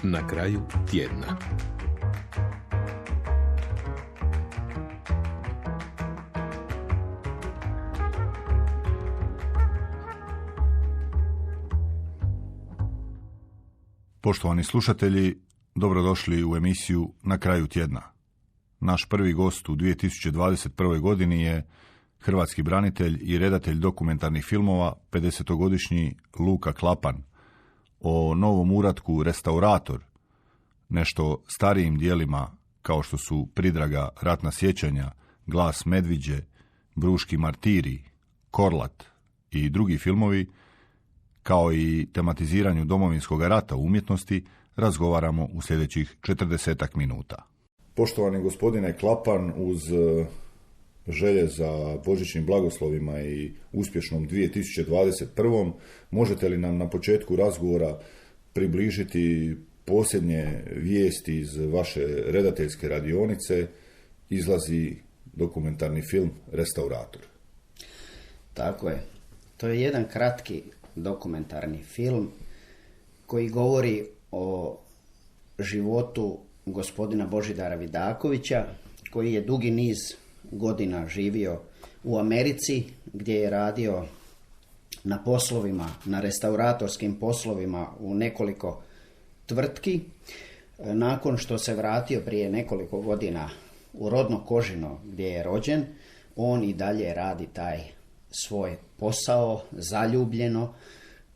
Na kraju tjedna. Poštovani slušatelji, dobrodošli u emisiju Na kraju tjedna. Naš prvi gost u 2021. godini je hrvatski branitelj i redatelj dokumentarnih filmova, 50-godišnji Luka Klapan, o novom uratku Restaurator, nešto starijim dijelima kao što su Pridraga, Ratna sjećanja, Glas medviđe, Bruški martiri, Korlat i drugi filmovi, kao i tematiziranju Domovinskog rata u umjetnosti, razgovaramo u sljedećih 40 minuta. Poštovani gospodine Klapan, uz želje za božićnim blagoslovima i uspješnom 2021. možete li nam na početku razgovora približiti posljednje vijesti iz vaše redateljske radionice? Izlazi dokumentarni film Restaurator. Tako je. To je jedan kratki dokumentarni film koji govori o životu gospodina Božidara Vidakovića, koji je dugi niz godina živio u Americi, gdje je radio na poslovima, na restauratorskim poslovima u nekoliko tvrtki. Nakon što se vratio prije nekoliko godina u rodno Kožino gdje je rođen, on i dalje radi taj svoj posao zaljubljeno,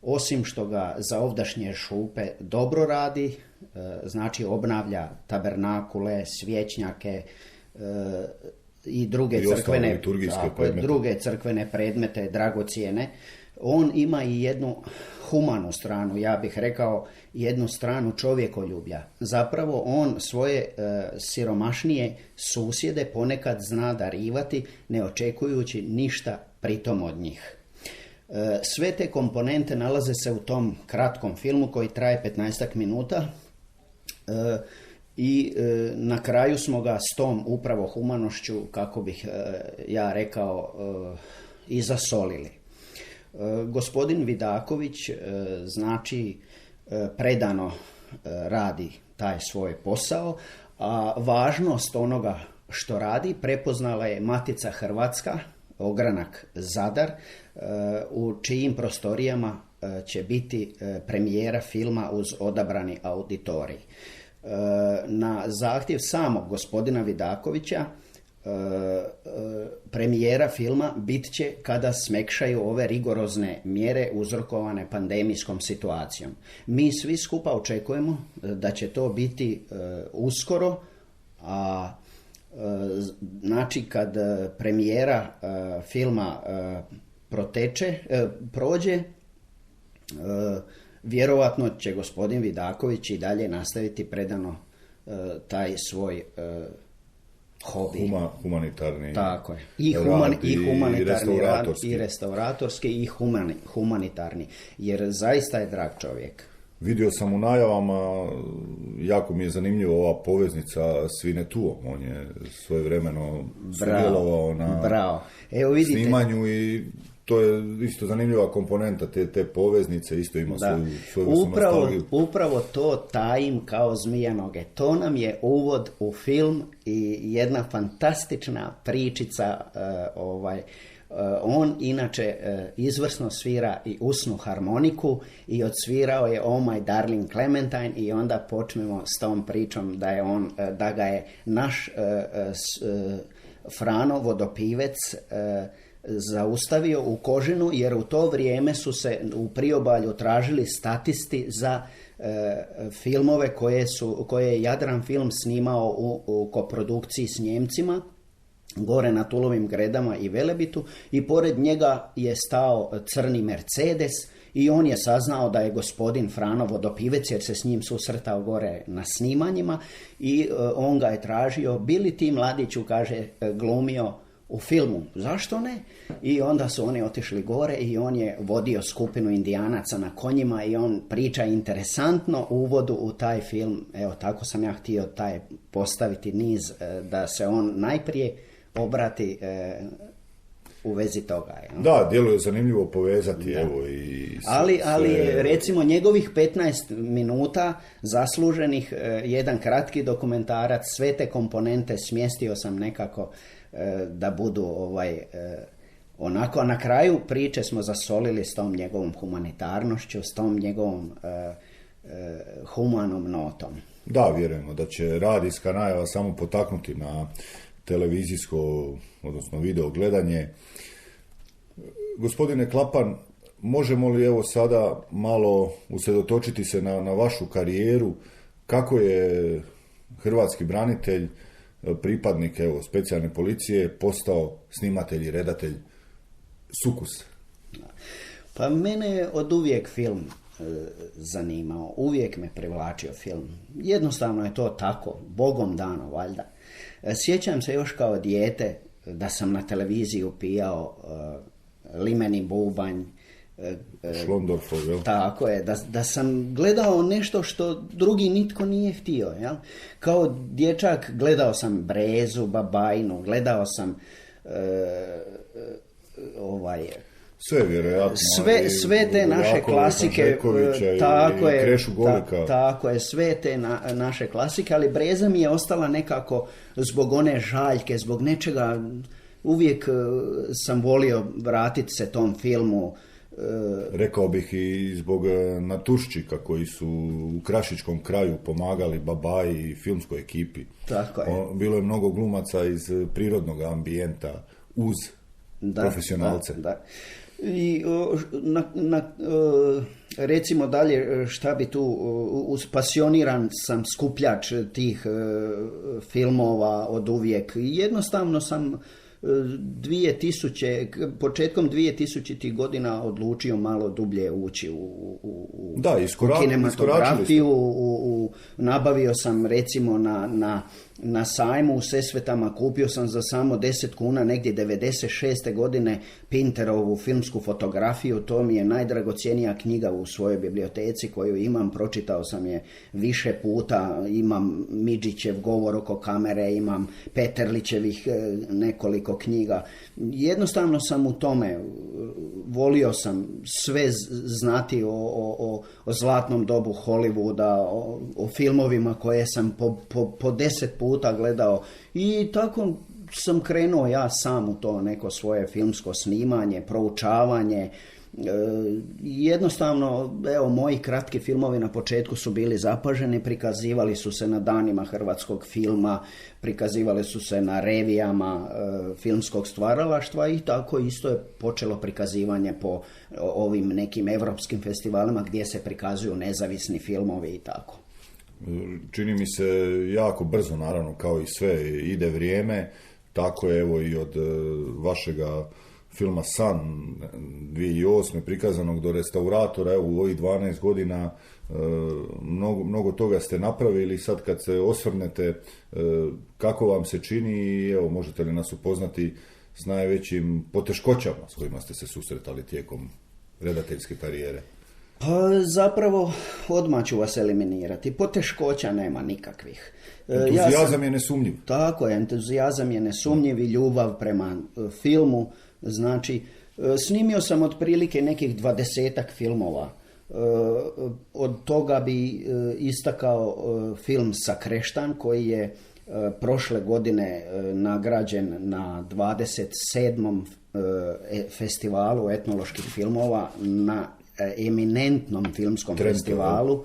osim što ga za ovdašnje šupe dobro radi, znači obnavlja tabernakule, svjećnjake i druge crkvene predmete, dragocijene. On ima i jednu humanu stranu, ja bih rekao, jednu stranu čovjekoljublja. Zapravo on svoje siromašnije susjede ponekad zna darivati, ne očekujući ništa pritom od njih. Sve te komponente nalaze se u tom kratkom filmu koji traje 15 minuta i na kraju smo ga s tom upravo humanošću, kako bih ja rekao, i zasolili. Gospodin Vidaković znači predano radi taj svoj posao, a važnost onoga što radi prepoznala je Matica Hrvatska, ogranak Zadar, u čijim prostorijama će biti premijera filma uz odabrani auditorij. Na zahtjev samog gospodina Vidakovića premijera filma bit će kada smekšaju ove rigorozne mjere uzrokovane pandemijskom situacijom. Mi svi skupa očekujemo da će to biti uskoro, a znači kad premijera filma prođe, vjerovatno će gospodin Vidaković i dalje nastaviti predano taj svoj hobi. Humanitarni. Tako je. I humanitarni rad, i restauratorski, i humanitarni. Jer zaista je drag čovjek. Vidio sam u najavama, jako mi je zanimljiva ova poveznica s Vinetuom. On je svojevremeno sudjelovao na snimanju i to je isto zanimljiva komponenta te poveznice, isto ima svoju nostalgiju. Upravo to tajim kao zmijanoge. To nam je uvod u film i jedna fantastična pričica. On inače izvrsno svira i usnu harmoniku i odsvirao je Oh My Darling Clementine i onda počnemo s tom pričom da ga je naš Frano Vodopivec zaustavio u Kožinu, jer u to vrijeme su se u priobalju tražili statisti za filmove koje je Jadran film snimao u koprodukciji s Njemcima, gore na Tulovim Gredama i Velebitu, i pored njega je stao crni Mercedes i on je saznao da je gospodin Frano Vodopivec, jer se s njim susretao gore na snimanjima, i on ga je tražio, bili ti mladiću, kaže, glumio u filmu, zašto ne? I onda su oni otišli gore i on je vodio skupinu Indijanaca na konjima i on priča interesantno u uvodu u taj film. Evo, tako sam ja htio postaviti niz, da se on najprije obrati u vezi toga. Jel? Da, djeluje zanimljivo povezati, evo i... Ali recimo njegovih 15 minuta zasluženih, jedan kratki dokumentarac, sve te komponente smjestio sam nekako da budu onako, a na kraju priče smo zasolili s tom njegovom humanitarnošću, s tom njegovom humanom notom. Da, vjerujemo da će rad iz Kanajeva samo potaknuti na televizijsko, odnosno video gledanje. Gospodine Klapan, možemo li evo sada malo usredotočiti se na vašu karijeru, kako je hrvatski branitelj, pripadnik evo specijalne policije, postao snimatelj i redatelj Sukus? Pa mene je od uvijek film zanimao, uvijek me privlačio film. Jednostavno je to tako, Bogom dano valjda. Sjećam se još kao dijete da sam na televiziji upijao limeni bubanj, Šlondorfov, jel? Tako je, da sam gledao nešto što drugi nitko nije htio, jel? Kao dječak gledao sam Brezu, Babajnu, gledao sam sve vjerojatno. Sve te naše klasike, tako je, Krešu Golika. Tako je, sve te naše klasike, ali Breza mi je ostala nekako zbog one žaljke, zbog nečega, uvijek sam volio vratiti se tom filmu. Rekao bih i zbog Naturščika koji su u Krašičkom kraju pomagali Babaji i filmskoj ekipi. Tako je. Bilo je mnogo glumaca iz prirodnog ambijenta uz profesionalce. Da. I recimo dalje, šta bi tu, passioniran sam skupljač tih filmova od uvijek. Jednostavno sam početkom 2000 godina odlučio malo dublje ući u kinematografiju. Nabavio sam recimo na sajmu u Sesvetama, kupio sam za samo 10 kuna negdje 96. godine Pinterovu filmsku fotografiju. To mi je najdragocjenija knjiga u svojoj biblioteci koju imam, pročitao sam je više puta. Imam Midžićev govor oko kamere, imam Peterlićevih nekoliko knjiga. Jednostavno sam u tome, volio sam sve znati o zlatnom dobu Hollywooda, o filmovima koje sam po 10 puta gledao i tako sam krenuo ja sam u to neko svoje filmsko snimanje, proučavanje. Jednostavno, evo, moji kratki filmovi na početku su bili zapaženi, prikazivali su se na danima hrvatskog filma, prikazivali su se na revijama filmskog stvaralaštva i tako isto je počelo prikazivanje po ovim nekim evropskim festivalima gdje se prikazuju nezavisni filmovi i tako. Čini mi se jako brzo, naravno, kao i sve, ide vrijeme, tako je evo i od vašega filma San 2008. prikazanog do Restauratora, evo u ovih 12 godina mnogo toga ste napravili. Sad kad se osvrnete, kako vam se čini i evo, možete li nas upoznati s najvećim poteškoćama s kojima ste se susretali tijekom redateljske karijere? Pa zapravo odmah ću vas eliminirati. Poteškoća nema nikakvih. Entuzijazam je nesumnjiv. Tako je, entuzijazam je nesumnjiv i ljubav prema filmu. Znači, snimio sam otprilike nekih 20-ak filmova. Od toga bi istakao film Sakreštan koji je prošle godine nagrađen na 27. festivalu etnoloških filmova na eminentnom filmskom festivalu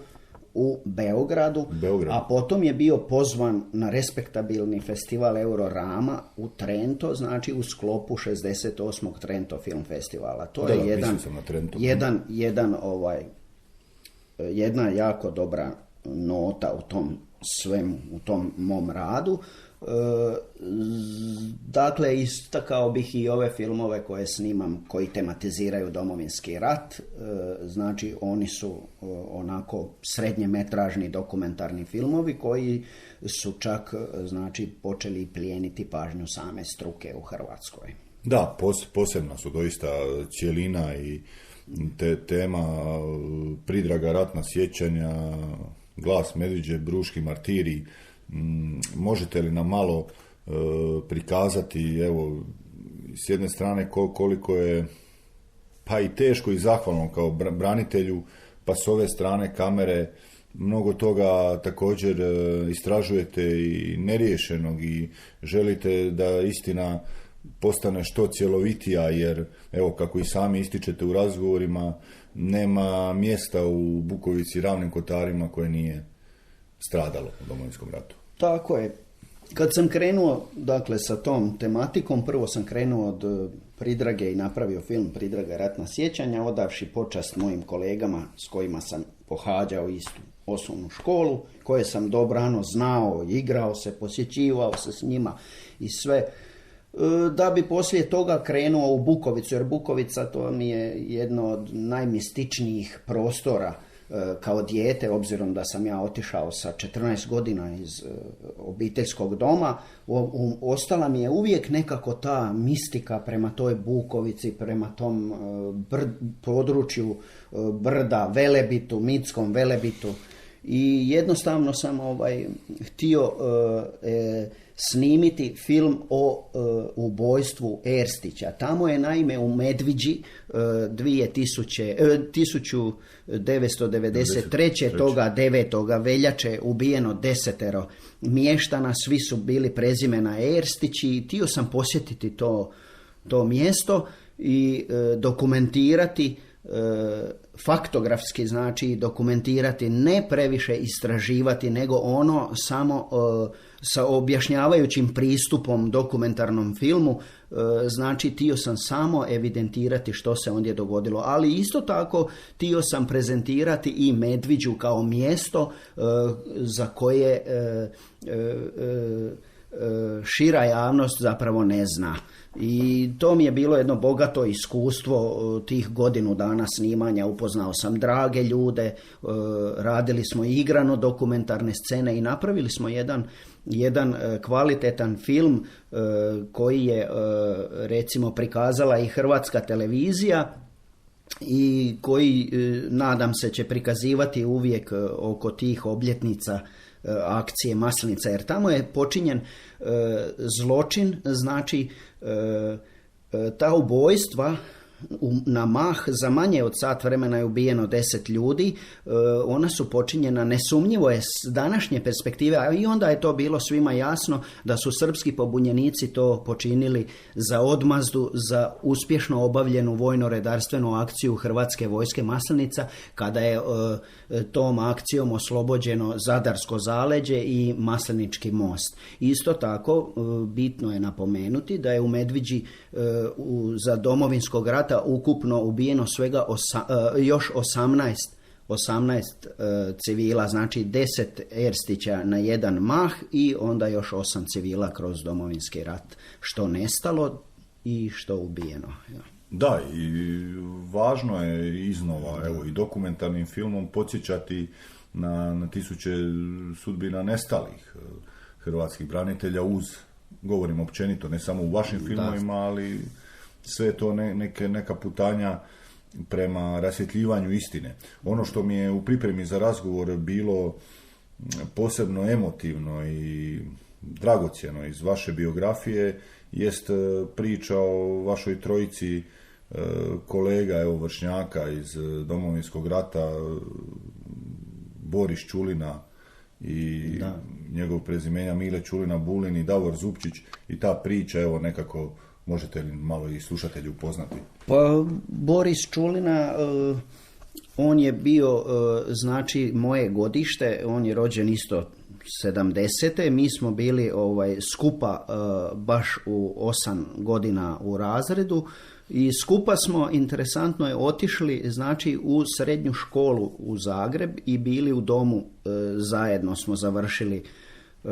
u Beogradu, a potom je bio pozvan na respektabilni festival Eurorama u Trento, znači u sklopu 68. Trento film festivala. To je jedna jako dobra nota u tom svemu, u tom mom radu. Dakle, istakao bih i ove filmove koje snimam koji tematiziraju Domovinski rat. Znači, oni su onako srednjemetražni dokumentarni filmovi koji su čak počeli plijeniti pažnju same struke u Hrvatskoj. Da, posebna su doista cjelina i tema Pridraga, ratna sjećanja, Glas Medviđe, Bruški martiri. Možete li nam malo prikazati, evo, s jedne strane koliko je pa i teško i zahvalno kao branitelju, pa s ove strane kamere mnogo toga također istražujete i neriješenog i želite da istina postane što cjelovitija, jer evo kako i sami ističete u razgovorima, nema mjesta u Bukovici, Ravnim Kotarima koje nije stradalo u Domovinskom ratu. Tako je. Kad sam krenuo, dakle, sa tom tematikom, prvo sam krenuo od Pridrage i napravio film Pridraga ratna sjećanja, odavši počast mojim kolegama s kojima sam pohađao istu osnovnu školu, koje sam dobrano znao, igrao se, posjećivao se s njima i sve, da bi poslije toga krenuo u Bukovicu, jer Bukovica to mi je jedno od najmističnijih prostora kao dijete, obzirom da sam ja otišao sa 14 godina iz obiteljskog doma, ostala mi je uvijek nekako ta mistika prema toj Bukovici, prema tom području brda, Velebitu, mitskom Velebitu, i jednostavno sam htio snimiti film o ubojstvu Erstića. Tamo je naime u Medviđi 1993. toga 9. veljače ubijeno 10 mještana, svi su bili prezimena Erstić, i htio sam posjetiti to mjesto i dokumentirati faktografski, znači dokumentirati, ne previše istraživati, nego ono samo sa objašnjavajućim pristupom dokumentarnom filmu, znači htio sam samo evidentirati što se ondje dogodilo, ali isto tako htio sam prezentirati i Medviđu kao mjesto za koje šira javnost zapravo ne zna. I to mi je bilo jedno bogato iskustvo tih godinu dana snimanja. Upoznao sam drage ljude, radili smo igrano dokumentarne scene i napravili smo jedan kvalitetan film koji je recimo prikazala i Hrvatska televizija i koji nadam se će prikazivati uvijek oko tih obljetnica akcije Maslenica, jer tamo je počinjen zločin, znači ta ubojstva na mah, za manje od sat vremena je ubijeno 10 ljudi, ona su počinjena, nesumnjivo je s današnje perspektive, a i onda je to bilo svima jasno da su srpski pobunjenici to počinili za odmazdu, za uspješno obavljenu vojno-redarstvenu akciju Hrvatske vojske Maslenica, kada je tom akcijom oslobođeno Zadarsko zaleđe i Maslenički most. Isto tako bitno je napomenuti da je u Medviđi za Domovinskog rata ukupno ubijeno svega još 18 civila, znači 10 Erstića na jedan mah i onda još 8 civila kroz Domovinski rat, što nestalo i što ubijeno. Ja. Da, i važno je iznova, evo, i dokumentarnim filmom podsjećati na tisuće sudbina nestalih hrvatskih branitelja, govorim općenito, ne samo u vašim filmovima, ali sve to neka putanja prema rasvjetljivanju istine. Ono što mi je u pripremi za razgovor bilo posebno emotivno i dragocjeno iz vaše biografije jest priča o vašoj trojici kolega, evo, vršnjaka iz Domovinskog rata, Boris Čulina i njegov prezimenja Mile Čulina Bulin i Davor Zupčić, i ta priča, evo, nekako možete li malo i slušatelji upoznati? Pa Boris Čulina, on je bio, znači, moje godište, on je rođen isto 70. Mi smo bili skupa baš u 8 godina u razredu i skupa smo, interesantno je, otišli, znači, u srednju školu u Zagreb i bili u domu, zajedno smo završili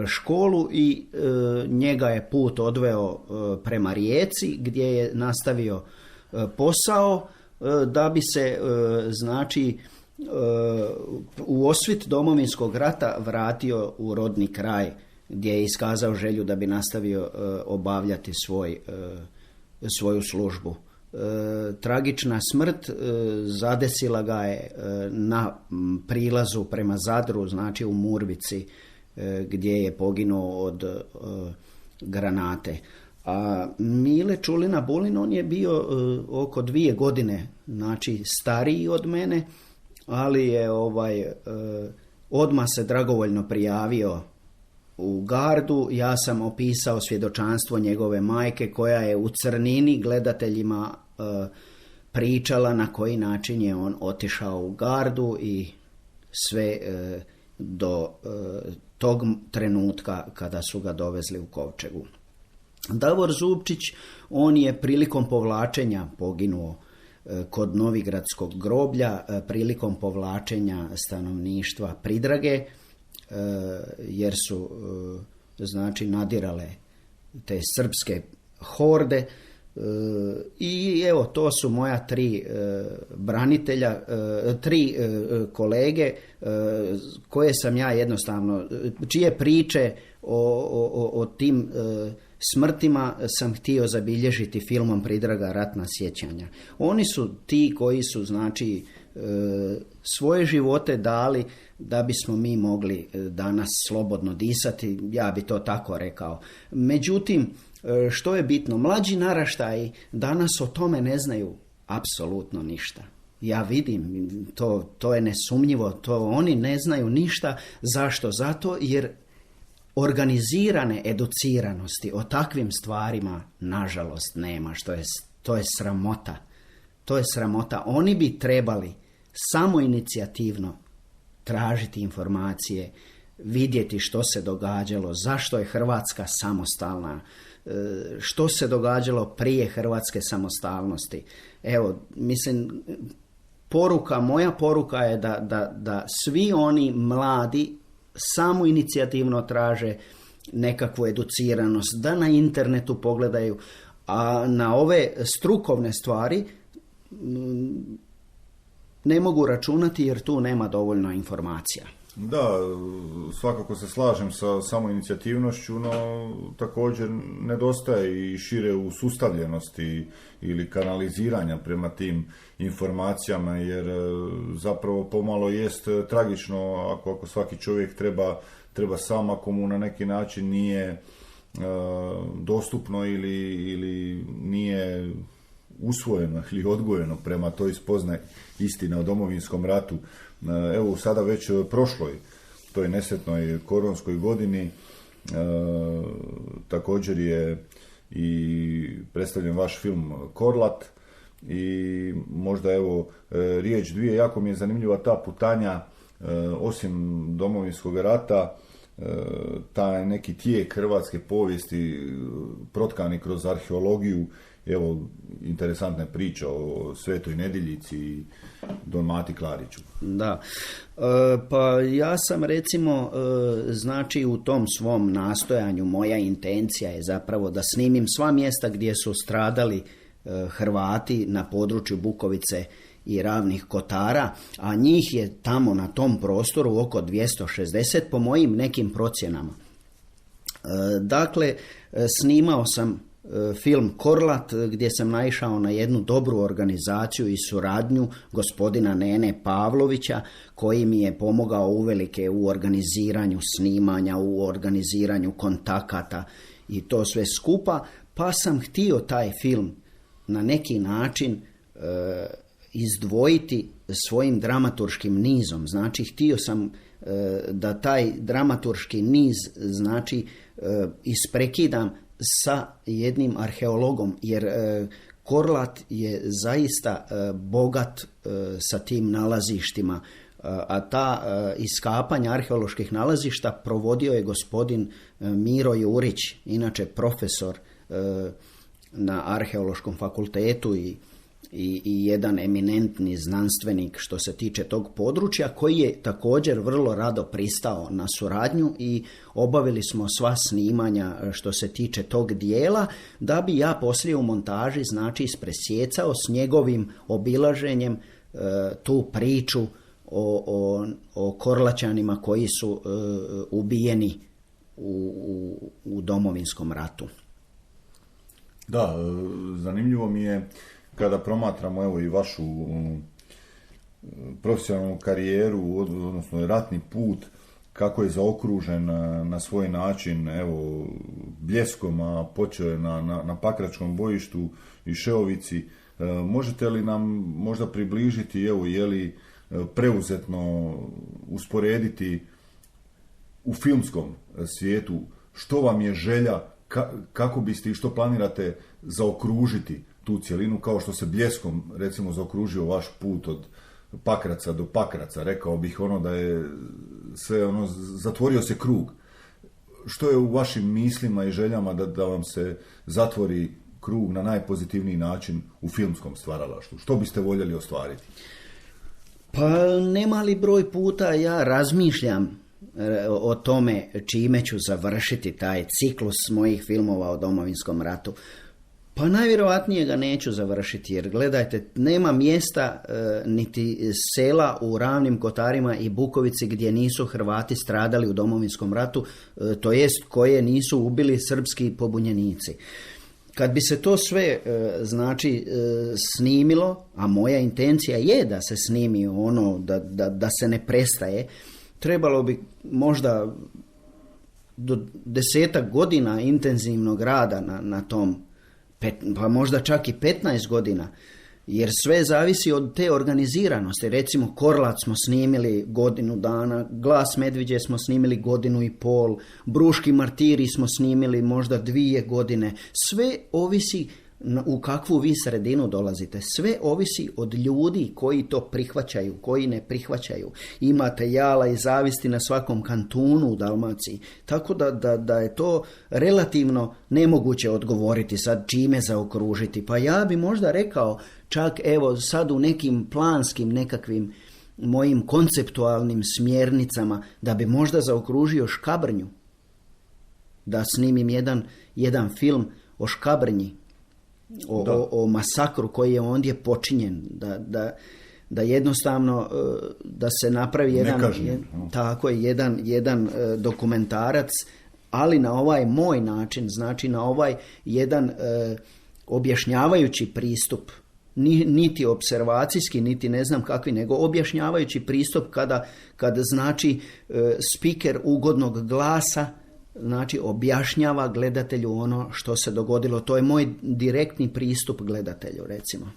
školu i njega je put odveo prema Rijeci gdje je nastavio posao da bi se, znači, u osvit Domovinskog rata vratio u rodni kraj gdje je iskazao želju da bi nastavio obavljati svoju službu. Tragična smrt zadesila ga je na prilazu prema Zadru, znači u Murvici, gdje je poginuo od granate. A Mile Čulina Bulin, on je bio oko 2 godine, znači stariji od mene, ali je odmah se dragovoljno prijavio u gardu. Ja sam opisao svjedočanstvo njegove majke koja je u crnini gledateljima pričala na koji način je on otišao u gardu i sve do tog trenutka kada su ga dovezli u kovčegu. Davor Zupčić, on je prilikom povlačenja poginuo kod Novigradskog groblja, prilikom povlačenja stanovništva Pridrage, jer su znači nadirale te srpske horde. I evo, to su moja 3 branitelja, 3 kolege koje sam ja jednostavno, čije priče o tim smrtima sam htio zabilježiti filmom Pridraga ratna sjećanja. Oni su ti koji su znači svoje živote dali da bismo mi mogli danas slobodno disati, ja bi to tako rekao. Međutim, što je bitno, mlađi naraštaji danas o tome ne znaju apsolutno ništa. Ja vidim, to je nesumnjivo, to oni ne znaju ništa. Zašto? Zato jer organizirane educiranosti o takvim stvarima nažalost nema, to je sramota. To je sramota. Oni bi trebali samoinicijativno tražiti informacije, vidjeti što se događalo, zašto je Hrvatska samostalna, što se događalo prije hrvatske samostalnosti. Evo, mislim, moja poruka je da svi oni mladi samoinicijativno traže nekakvu educiranost, da na internetu pogledaju, a na ove strukovne stvari ne mogu računati jer tu nema dovoljno informacija. Da, svakako se slažem sa samoinicijativnošću, no također nedostaje i šire usustavljenosti ili kanaliziranja prema tim informacijama, jer zapravo pomalo jest tragično ako svaki čovjek treba sam, ako mu na neki način nije dostupno ili nije usvojeno ili odgojeno prema toj spoznaji istine o Domovinskom ratu. Evo sada već prošloj toj nesretnoj koronskoj godini također je i predstavljen vaš film Korlat i možda evo riječ dvije, jako mi je zanimljiva ta putanja osim Domovinskog rata, taj neki tijek hrvatske povijesti protkani kroz arheologiju. Evo, interesantna priča o Svetoj Nedjeljici i Don Mati Klariću. Da, pa ja sam recimo, znači u tom svom nastojanju, moja intencija je zapravo da snimim sva mjesta gdje su stradali Hrvati na području Bukovice i Ravnih Kotara, a njih je tamo na tom prostoru oko 260 po mojim nekim procjenama. Dakle, snimao sam film Korlat gdje sam naišao na jednu dobru organizaciju i suradnju gospodina Nene Pavlovića koji mi je pomogao uvelike u organiziranju snimanja, u organiziranju kontakata i to sve skupa, pa sam htio taj film na neki način izdvojiti svojim dramaturškim nizom. Znači htio sam da taj dramaturški niz znači isprekidam sa jednim arheologom, jer Korlat je zaista bogat sa tim nalazištima, a ta iskapanja arheoloških nalazišta provodio je gospodin Miro Jurić, inače profesor na Arheološkom fakultetu i jedan eminentni znanstvenik što se tiče tog područja, koji je također vrlo rado pristao na suradnju i obavili smo sva snimanja što se tiče tog dijela, da bi ja poslije u montaži znači ispresjecao s njegovim obilaženjem tu priču o Korlačanima koji su ubijeni u Domovinskom ratu. Da, zanimljivo mi je kada promatramo evo i vašu profesionalnu karijeru, odnosno ratni put, kako je zaokružen na svoj način, evo, Bljeskom, a počeo je na Pakračkom bojištu i Šeovici. Možete li nam možda približiti, evo, je li preuzetno usporediti u filmskom svijetu, što vam je želja, kako biste i što planirate zaokružiti tu cjelinu, kao što se Bljeskom, recimo, zaokružio vaš put od Pakraca do Pakraca, rekao bih da je sve zatvorio se krug. Što je u vašim mislima i željama da vam se zatvori krug na najpozitivniji način u filmskom stvaralaštvu? Što biste voljeli ostvariti? Pa nema li broj puta ja razmišljam o tome čime ću završiti taj ciklus mojih filmova o Domovinskom ratu. Pa najvjerojatnije ga neću završiti, jer gledajte, nema mjesta niti sela u Ravnim Kotarima i Bukovici gdje nisu Hrvati stradali u Domovinskom ratu, to jest koje nisu ubili srpski pobunjenici. Kad bi se to sve snimilo, a moja intencija je da se snimi da se ne prestaje, trebalo bi možda do 10 godina intenzivnog rada na tom, pa možda čak i 15 godina, jer sve zavisi od te organiziranosti. Recimo, Korlat smo snimili godinu dana, Glas Medviđe smo snimili 1,5 godine, Bruški martiri smo snimili možda 2 godine. Sve ovisi u kakvu vi sredinu dolazite. Sve ovisi od ljudi koji to prihvaćaju, koji ne prihvaćaju. Imate jala i zavisti na svakom kantunu u Dalmaciji. Tako da je to relativno nemoguće odgovoriti sad čime zaokružiti. Pa ja bi možda rekao, čak evo sad u nekim planskim nekakvim mojim konceptualnim smjernicama, da bi možda zaokružio Škabrnju. Da snimim jedan film o Škabrnji. O masakru koji je ondje počinjen, da jednostavno da se napravi jedan dokumentarac, ali na ovaj moj način, znači na ovaj jedan objašnjavajući pristup, niti observacijski, niti ne znam kakvi, nego objašnjavajući pristup kada znači spiker ugodnog glasa, znači objašnjava gledatelju ono što se dogodilo. To je moj direktni pristup gledatelju, recimo.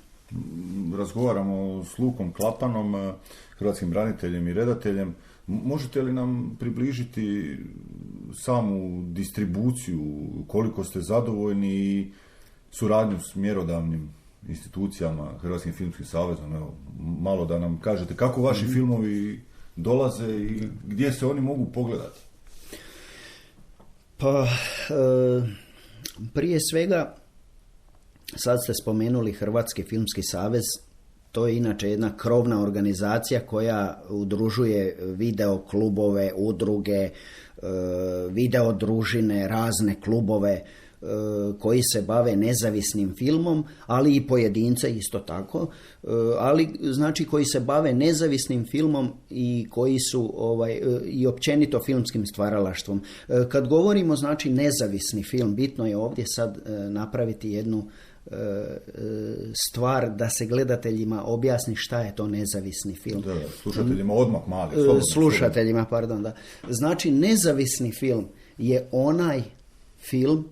Razgovaramo s Lukom Klapanom, hrvatskim braniteljem i redateljem. Možete li nam približiti samu distribuciju, koliko ste zadovoljni i suradnju s mjerodavnim institucijama, Hrvatskim filmskim savezom? Evo, malo da nam kažete kako vaši filmovi dolaze i gdje se oni mogu pogledati. Pa, prije svega, sad ste spomenuli Hrvatski filmski savez, to je inače jedna krovna organizacija koja udružuje video klubove, udruge, video družine, razne klubove koji se bave nezavisnim filmom, ali i pojedince isto tako, ali znači koji se bave nezavisnim filmom i koji su i općenito filmskim stvaralaštvom. Kad govorimo znači nezavisni film, bitno je ovdje sad napraviti jednu stvar da se gledateljima objasni šta je to nezavisni film. Da, slušateljima odmah mali. Slušateljima, pardon, da. Znači nezavisni film je onaj film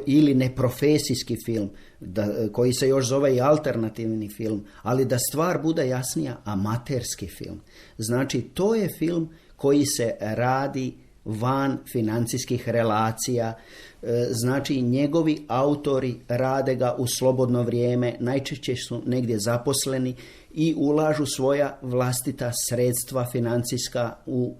ili neprofesijski film, koji se još zove i alternativni film, ali da stvar bude jasnija, amaterski film. Znači, to je film koji se radi van financijskih relacija, znači njegovi autori rade ga u slobodno vrijeme, najčešće su negdje zaposleni i ulažu svoja vlastita sredstva financijska u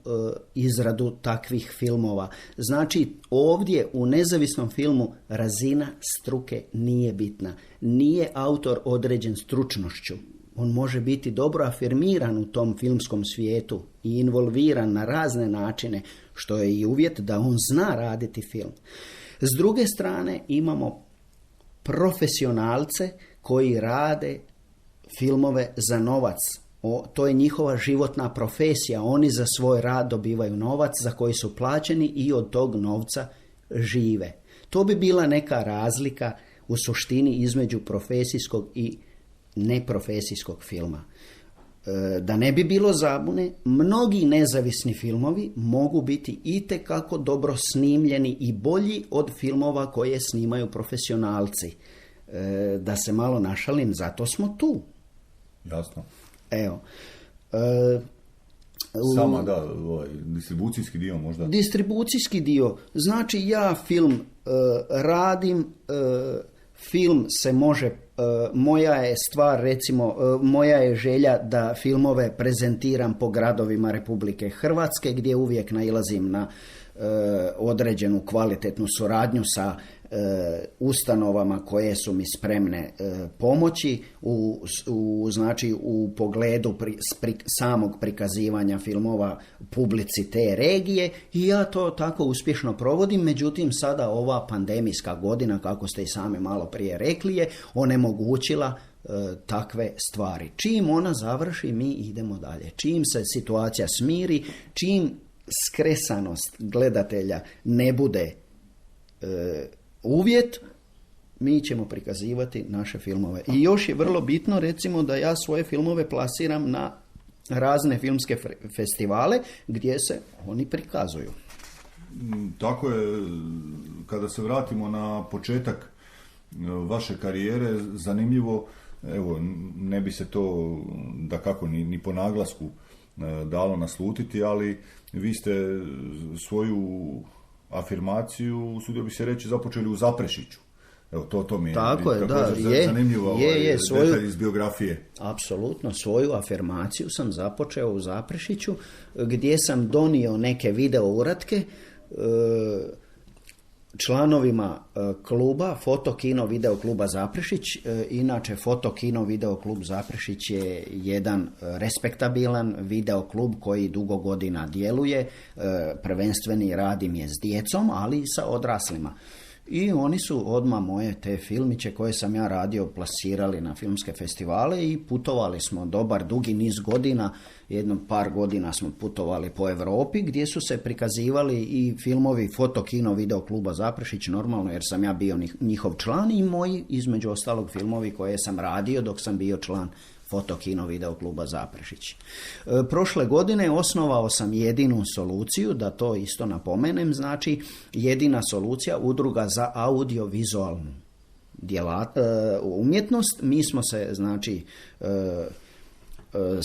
izradu takvih filmova. Znači ovdje u nezavisnom filmu razina struke nije bitna. Nije autor određen stručnošću. On može biti dobro afirmiran u tom filmskom svijetu i involviran na razne načine, što je i uvjet da on zna raditi film. S druge strane imamo profesionalce koji rade filmove za novac. To je njihova životna profesija. Oni za svoj rad dobivaju novac za koji su plaćeni i od tog novca žive. To bi bila neka razlika u suštini između profesijskog i neprofesijskog filma. Da ne bi bilo zabune, mnogi nezavisni filmovi mogu biti itekako dobro snimljeni i bolji od filmova koje snimaju profesionalci. Da se malo našalim, zato smo tu. Jasno. Evo. Sama distribucijski dio možda. Distribucijski dio. Znači ja film radim, film se može, moja je stvar, recimo, moja je želja da filmove prezentiram po gradovima Republike Hrvatske, gdje uvijek nailazim na određenu kvalitetnu suradnju sa ustanovama koje su mi spremne pomoći znači u pogledu samog prikazivanja filmova publici te regije, i ja to tako uspješno provodim. Međutim, sada ova pandemijska godina, kako ste i sami malo prije rekli, je onemogućila takve stvari. Čim ona završi, mi idemo dalje. Čim se situacija smiri, čim skresanost gledatelja ne bude uvjet, mi ćemo prikazivati naše filmove. I još je vrlo bitno, recimo, da ja svoje filmove plasiram na razne filmske festivale gdje se oni prikazuju. Tako je, kada se vratimo na početak vaše karijere, zanimljivo, evo, ne bi se to dakako ni po naglasku dalo naslutiti, ali vi ste svoju afirmaciju, usudio bi se reći, započeli u Zaprešiću. Evo, to mi je tako je, zanimljivo, detalj iz biografije. Apsolutno, svoju afirmaciju sam započeo u Zaprešiću, gdje sam donio neke video uratke članovima kluba, Fotokino video kluba Zaprešić. Inače, Fotokino video klub Zaprešić je jedan respektabilan video klub koji dugo godina djeluje. Prvenstveni rad im je s djecom, ali i sa odraslima. I oni su odmah moje te filmiće koje sam ja radio plasirali na filmske festivale i putovali smo dobar dugi niz godina, par godina smo putovali po Europi gdje su se prikazivali i filmovi Fotokino video kluba Zaprešić, normalno jer sam ja bio njihov član, i moji između ostalog filmovi koje sam radio dok sam bio član Fotokino video kluba Zaprešić. Prošle godine osnovao sam Jedinu soluciju, da to isto napomenem, znači Jedina solucija, udruga za audiovizualnu umjetnost. Mi smo se, znači,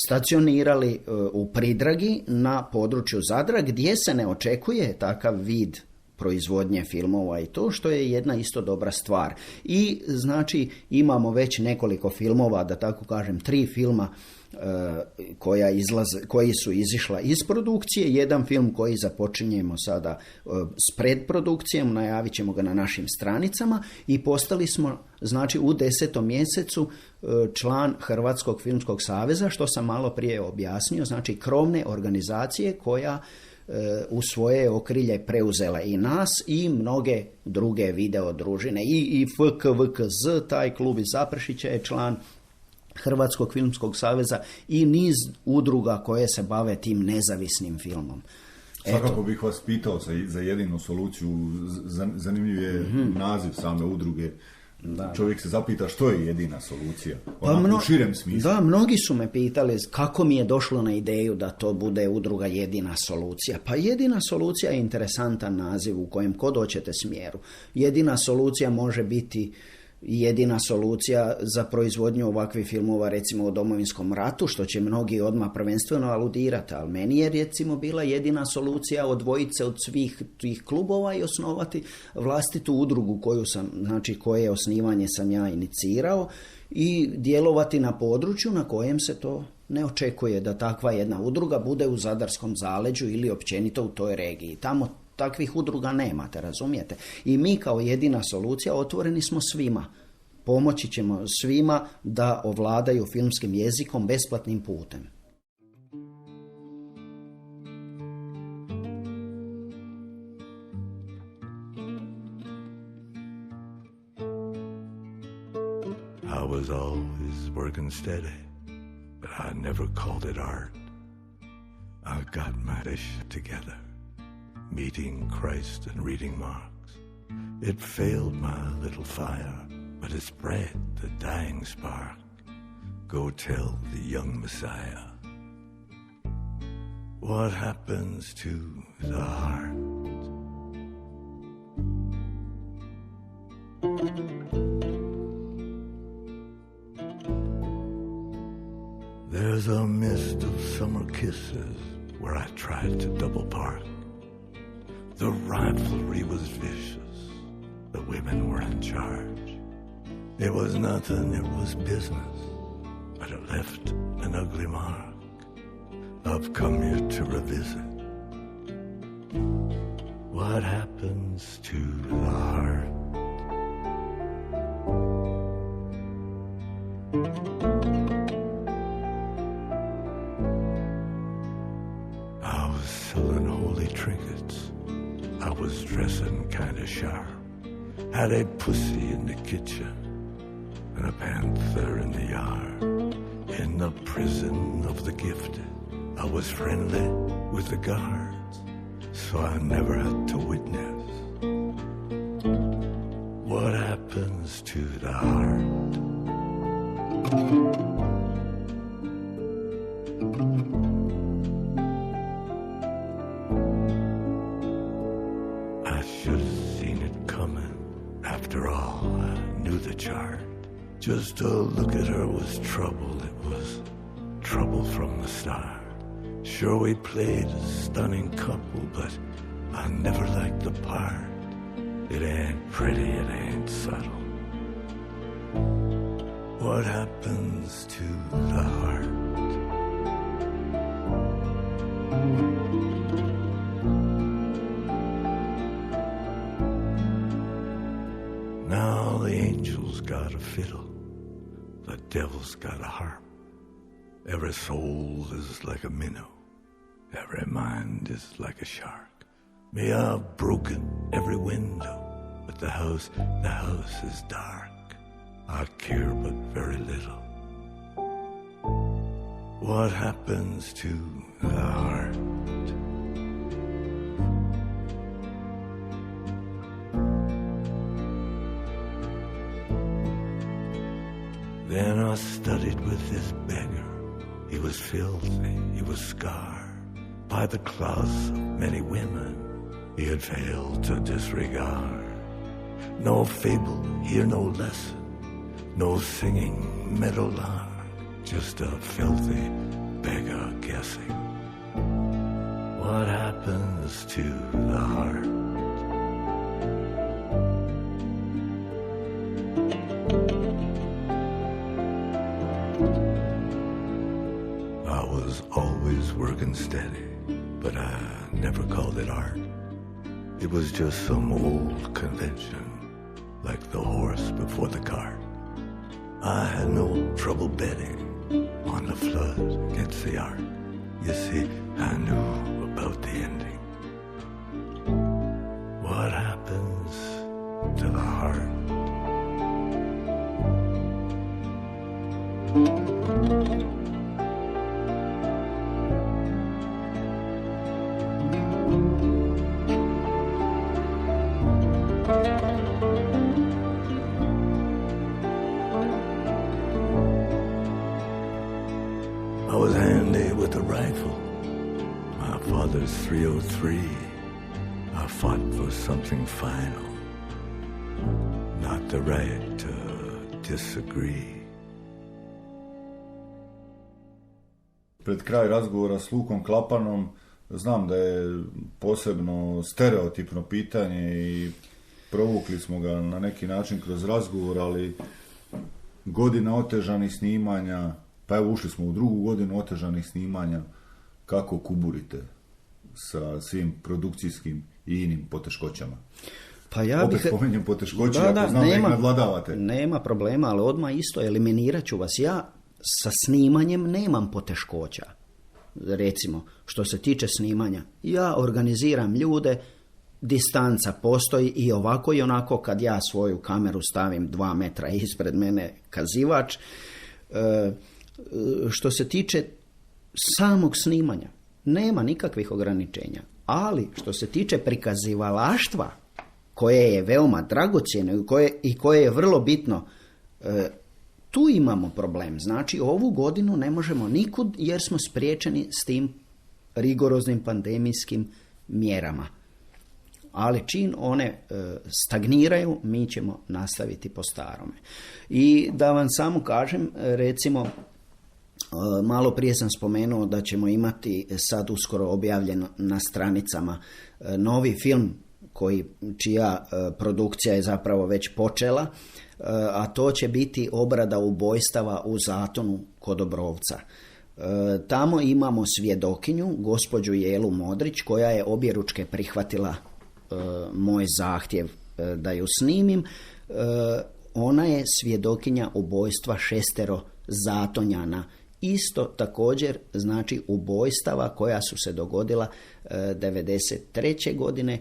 stacionirali u Pridragi na području Zadra, gdje se ne očekuje takav vid proizvodnje filmova i to, što je jedna isto dobra stvar. I znači imamo već nekoliko filmova, da tako kažem 3 filma koji su izišla iz produkcije, jedan film koji započinjemo sada s predprodukcijom, najavit ćemo ga na našim stranicama, i postali smo, znači, u 10. mjesecu član Hrvatskog filmskog saveza, što sam malo prije objasnio, znači krovne organizacije koja u svoje okrilje preuzela i nas i mnoge druge video družine. I FKVKZ, taj klub iz Zaprešića, je član Hrvatskog filmskog saveza i niz udruga koje se bave tim nezavisnim filmom. Svakako bih vas pitao za Jedinu soluciju, zanimljiv je naziv same udruge. Da. Čovjek se zapita što je Jedina solucija, u širem smislu. Da, mnogi su me pitali kako mi je došlo na ideju da to bude udruga Jedina solucija. Pa Jedina solucija je interesantan naziv u kojem kod hoćete smjeru. Jedina solucija može biti jedina solucija za proizvodnju ovakvih filmova, recimo o Domovinskom ratu, što će mnogi odmah prvenstveno aludirati, ali meni je recimo bila jedina solucija odvojiti se od svih tih klubova i osnovati vlastitu udrugu koju sam, znači koje osnivanje sam ja inicirao, i djelovati na području na kojem se to ne očekuje da takva jedna udruga bude u Zadarskom zaleđu ili općenito u toj regiji. Tamo takvih udruga nemate, razumijete? I mi kao Jedina solucija otvoreni smo svima. Pomoći ćemo svima da ovladaju filmskim jezikom besplatnim putem. I was always working steady, but I never called it art. I got my dish together, meeting Christ and reading Marx. It failed my little fire, but it spread the dying spark. Go tell the young Messiah What happens to the heart? There's a mist of summer kisses where I tried to double park. The rivalry was vicious. The women were in charge. It was nothing, it was business, but it left an ugly mark. I've come here to revisit. What happens to the heart? I was selling holy trinkets. I was dressing kinda sharp. Had a pussy in the kitchen and a panther in the yard. In the prison of the gifted, I was friendly with the guards, so I never had to witness. What happens to the heart? I should have seen it coming. After all, I knew the chart. Just to look at her was trouble. It was trouble from the start. Sure, we played a stunning couple, but I never liked the part. It ain't pretty, it ain't subtle. What happens to the heart? Now the angel's got a fiddle, the devil's got a harp. Every soul is like a minnow, every mind is like a shark. Me, I've broken every window, but the house is dark. I care but very little. What happens to the heart? Then I studied with this beggar. He was filthy, he was scarred by the claws of many women he had failed to disregard. No fable, here no lesson, no singing meadowlark, just a filthy beggar guessing. What happens to the heart? I was always working steady, but I never called it art. It was just some old convention, like the horse before the cart. I had no trouble betting on the flood against the ark. You see, I knew about the ending. What happens to the heart? I was handy with the rifle, my father's .303. I fought for something final, not the right to disagree. Pred kraj razgovora s Lukom Klapanom, znam da je posebno stereotipno pitanje i provukli smo ga na neki način kroz razgovor, ali godina otežanih snimanja, pa evo ušli smo u drugu godinu otežanih snimanja, kako kuburite sa svim produkcijskim i inim poteškoćama? Pa ja opet spomenjem poteškoće, ako znam da ih nadvladavate. Nema problema, ali odmah isto eliminirat ću vas. Ja sa snimanjem nemam poteškoća. Recimo, što se tiče snimanja, ja organiziram ljude, distanca postoji i ovako i onako kad ja svoju kameru stavim 2 metra ispred mene kazivač. Što se tiče samog snimanja, nema nikakvih ograničenja. Ali što se tiče prikazivalaštva, koje je veoma dragocjeno i koje je vrlo bitno, tu imamo problem. Znači, ovu godinu ne možemo nikud jer smo spriječeni s tim rigoroznim pandemijskim mjerama. Ali čim one stagniraju, mi ćemo nastaviti po starome. I da vam samo kažem, recimo, malo prije sam spomenuo da ćemo imati sad uskoro objavljeno na stranicama novi film čija produkcija je zapravo već počela, a to će biti obrada ubojstava u Zatonu kod Obrovca. Tamo imamo svjedokinju, gospođu Jelu Modrić, koja je objeručke prihvatila moj zahtjev da ju snimim. Ona je svjedokinja ubojstva 6 Zatonjana. Isto također znači ubojstava koja su se dogodila 1993. godine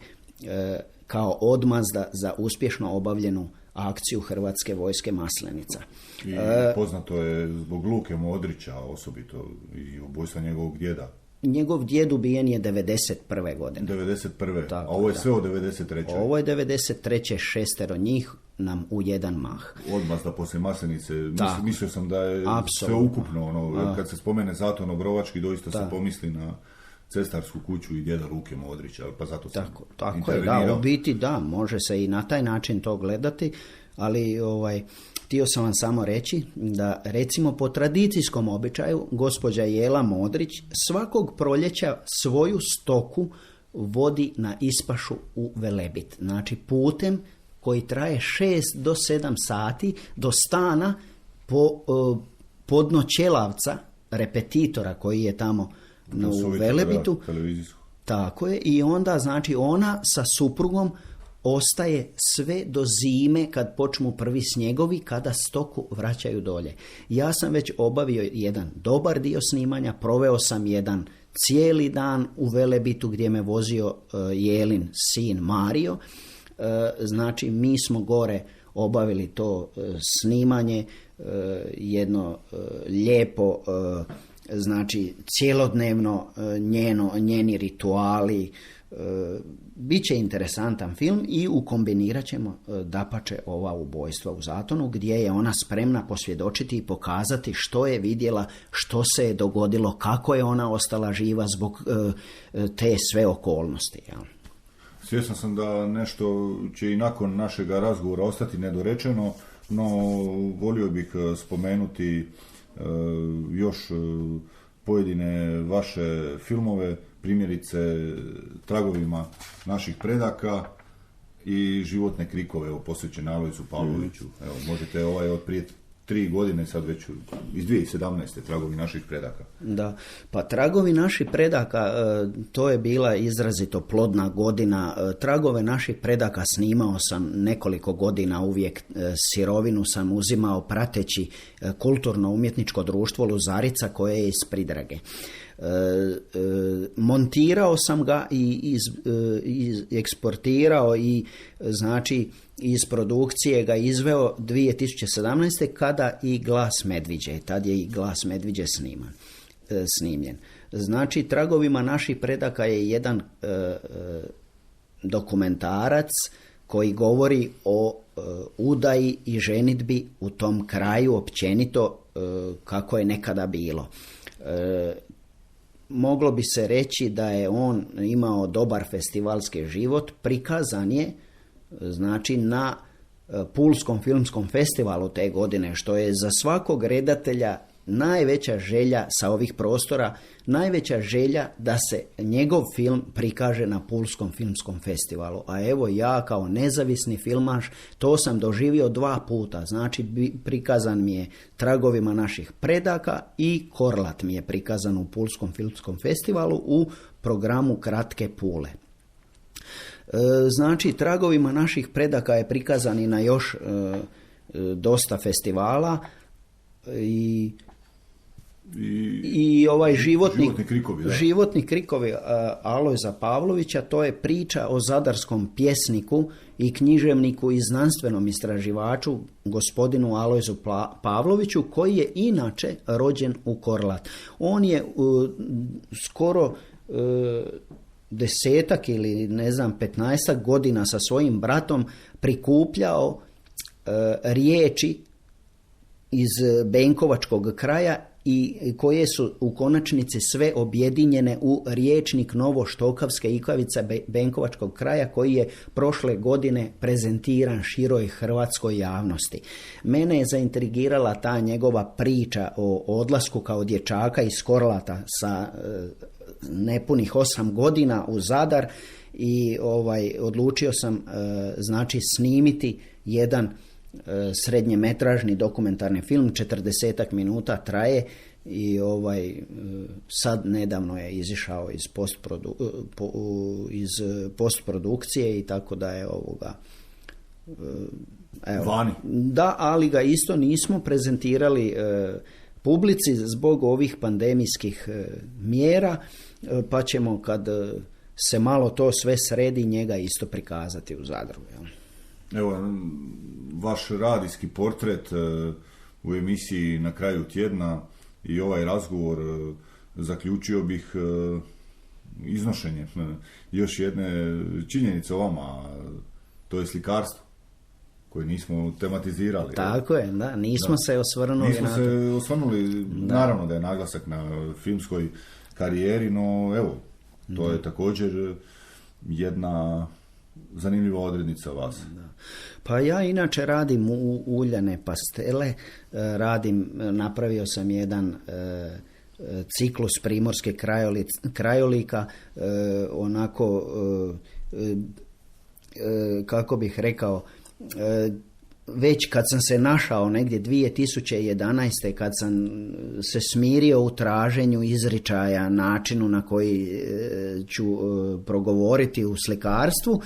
kao odmazda za uspješno obavljenu akciju Hrvatske vojske Maslenica. I poznato je zbog Luke Modrića osobito i ubojstva njegovog djeda. Njegov djed ubijen je 1991. godine. 1991. Tako, a ovo je sve od 1993. Ovo je 1993. 6 njih nam u jedan mah. Odmazda poslije Maslenice. Mislio sam da je apsolutno sve ukupno. Kad se spomene Zaton Obrovački, doista se pomisli na cestarsku kuću i djeda Luke Modrića. Pa zato sam tako je, da, u biti da, može se i na taj način to gledati, ali htio sam vam samo reći da recimo po tradicijskom običaju gospođa Jela Modrić svakog proljeća svoju stoku vodi na ispašu u Velebit. Znači putem koji traje 6 do 7 sati do stana podno Ćelavca, repetitora koji je tamo u Velebitu. Tako je, i onda znači ona sa suprugom ostaje sve do zime kad počnu prvi snjegovi, kada stoku vraćaju dolje. Ja sam već obavio jedan dobar dio snimanja, proveo sam jedan cijeli dan u Velebitu gdje me vozio Jelin sin Mario. Znači mi smo gore obavili to snimanje, jedno lijepo, znači cjelodnevno njeni rituali. Biće interesantan film i ukombinirat ćemo dapače ova ubojstva u Zatonu, gdje je ona spremna posvjedočiti i pokazati što je vidjela, što se je dogodilo, kako je ona ostala živa zbog te sve okolnosti. Ja. Svjestan sam da nešto će i nakon našega razgovora ostati nedorečeno, no volio bih spomenuti još pojedine vaše filmove, primjerice Tragovima naših predaka i Životne krikove posvećene Alojzu Pavloviću. Evo, možete od prije 3 godine, sad već iz 2017. Tragovi naših predaka. Da, pa Tragovi naših predaka, to je bila izrazito plodna godina. Tragove naših predaka snimao sam nekoliko godina, uvijek sirovinu sam uzimao prateći kulturno-umjetničko društvo Luzarica koje je iz Pridrage. Montirao sam ga i eksportirao i znači iz produkcije ga izveo 2017. kada i Glas Medviđe, tad je i Glas Medviđe snimljen. Znači Tragovima naših predaka je jedan dokumentarac koji govori o udaji i ženidbi u tom kraju općenito kako je nekada bilo. Moglo bi se reći da je on imao dobar festivalski život, prikazan je znači na Pulskom filmskom festivalu te godine, što je za svakog redatelja najveća želja sa ovih prostora, najveća želja da se njegov film prikaže na Pulskom filmskom festivalu. A evo ja kao nezavisni filmaš to sam doživio 2 puta. Znači prikazan mi je Tragovima naših predaka i Korlat mi je prikazan u Pulskom filmskom festivalu u programu Kratke Pule. Znači Tragovima naših predaka je prikazan i na još dosta festivala i ovaj Životni krikovi Alojza Pavlovića, to je priča o zadarskom pjesniku i književniku i znanstvenom istraživaču gospodinu Alojzu Pavloviću, koji je inače rođen u Korlat. On je skoro 10 ili 15 godina sa svojim bratom prikupljao riječi iz Benkovačkog kraja i koje su u konačnici sve objedinjene u rječnik Novoštokavske Ikavica Benkovačkog kraja koji je prošle godine prezentiran široj hrvatskoj javnosti. Mene je zaintrigirala ta njegova priča o odlasku kao dječaka iz Korlata sa nepunih 8 godina u Zadar i odlučio sam znači snimiti jedan srednjemetražni dokumentarni film, 40 minuta traje i sad nedavno je izišao iz postprodukcije i tako da je vani. Da, ali ga isto nismo prezentirali publici zbog ovih pandemijskih mjera, pa ćemo kad se malo to sve sredi njega isto prikazati u Zadru. Jel? Evo, vaš radijski portret u emisiji Na kraju tjedna i ovaj razgovor zaključio bih iznošenje još jedne činjenice o vama, to je slikarstvo koje nismo tematizirali. Tako je, da, nismo se osvrnuli. Nismo se osvrnuli, naravno da je naglasak na filmskoj karijeri, no evo, to je također jedna zanimljiva odrednica vas. Da. Pa ja inače radim uljane pastele, napravio sam jedan ciklus primorske krajolika, onako, kako bih rekao, već kad sam se našao negdje 2011. kad sam se smirio u traženju izričaja, načinu na koji ću progovoriti u slikarstvu,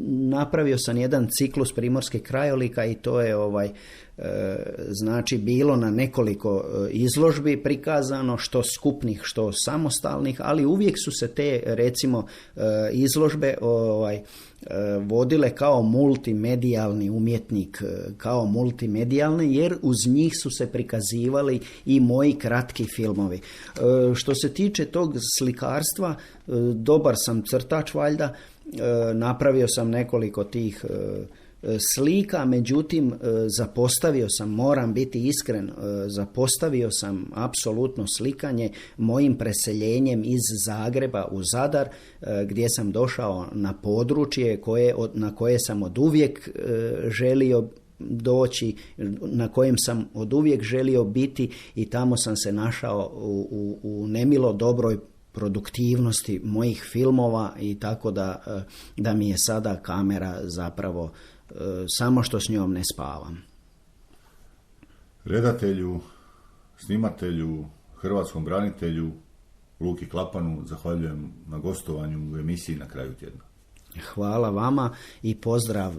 napravio sam jedan ciklus primorskih krajolika i to je znači bilo na nekoliko izložbi prikazano, što skupnih, što samostalnih, ali uvijek su se te recimo izložbe vodile kao multimedijalni umjetnik, kao multimedijalne, jer uz njih su se prikazivali i moji kratki filmovi. Što se tiče tog slikarstva, dobar sam crtač valjda, napravio sam nekoliko tih slika, međutim zapostavio sam, moram biti iskren, zapostavio sam apsolutno slikanje mojim preseljenjem iz Zagreba u Zadar, gdje sam došao na područje na koje sam oduvijek želio doći, na kojem sam oduvijek želio biti i tamo sam se našao u nemilo dobroj produktivnosti mojih filmova i tako da mi je sada kamera zapravo samo što s njom ne spavam. Redatelju, snimatelju, hrvatskom branitelju Luki Klapanu zahvaljujem na gostovanju u emisiji Na kraju tjedna. Hvala vama i pozdrav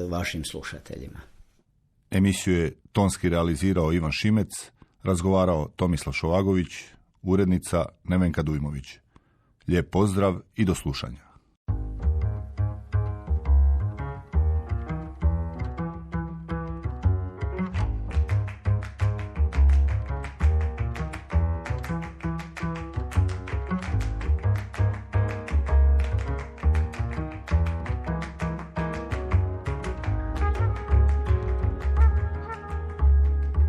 vašim slušateljima. Emisiju je tonski realizirao Ivan Šimec, razgovarao Tomislav Šovagović, urednica Nevenka Dujmović. Lijep pozdrav i do slušanja.